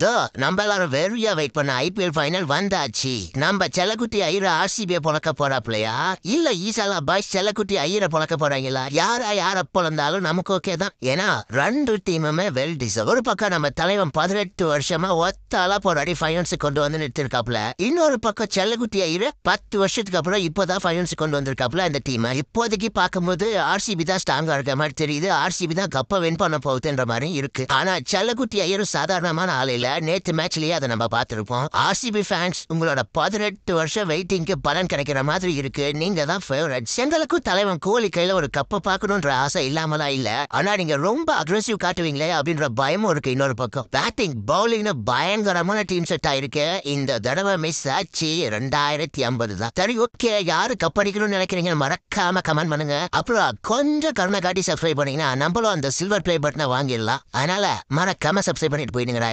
தோ நம்ம எல்லாரும் வெறியா வெயிட் பண்ண ஐபிஎல் ஃபைனல் வந்தாச்சு. நம்ம செல்லக்குட்டி ஐயர ஆர்சிபியை பொழக்க போறாப்லையா இல்ல ஈசாலா பாய்ஸ் செல்லக்குட்டி ஐயரை பொழக்க போறாங்களா? யார பொழந்தாலும் நமக்கு ஓகே தான். ஏன்னா ரெண்டு டீமுமே வெல் டிசர்வ். ஒரு பக்கம் நம்ம தலைவன் 18 வருஷமா ஒத்தாலா போராடி ஃபைனல்ஸ் கொண்டு வந்து நிறுத்திருக்காப்ல. இன்னொரு பக்கம் செல்லக்குட்டி ஐயர் 10 வருஷத்துக்கு அப்புறம் இப்போதான் ஃபைனல்ஸ் கொண்டு வந்திருக்காப்ல. அந்த டீம் இப்போதைக்கு பார்க்கும்போது ஆர்சிபி தான் ஸ்ட்ராங்கா இருக்க மாதிரி தெரியுது. ஆர்சிபி தான் கப்பை வின் பண்ண போகுதுன்ற மாதிரி இருக்கு. ஆனா செல்லக்குட்டி ஐயரும் சாதாரணமான ஆளையில நேற்று மேட்ச்லயே அதை நம்ம பார்த்திருப்போம். ஆர்சிபி ஃபேன்ஸ் உங்களோட 18 வருஷம் வெயிட்டிங்க்கு பலன் கிடைக்கிற மாதிரி இருக்கு. நீங்க தான் ஃபேவரட். செங்கலுக்கும் தலைவன் கோலி கையில ஒரு கப்பை பார்க்கணும்ன்ற ஆசை இல்லாமலாம் இல்ல. ஆனா நீங்க ரொம்ப அக்ரெசிவ் காட்டுவீங்களே அப்படின்ற பயமும் இருக்கு. இன்னொரு பக்கம் பேட்டிங் பவுலிங்னு பயங்கரமான டீம் செட் ஆயிருக்கு. இந்த தடவை மிஸ் ஆச்சு 2050 தான். சரி ஓகே, யாரு கப்படிக்கணும்னு நினைக்கிறீங்கன்னு மறக்காம கமெண்ட் பண்ணுங்க. அப்புறம் கொஞ்சம் கருணை காட்டி சப்ஸ்கிரைப் பண்ணீங்கன்னா நம்மளும் அந்த சில்வர் பிளே பட்டனை வாங்கிடலாம். அதனால மறக்காம சப்ஸ்கிரைப் பண்ணிட்டு போயிடுங்கடா.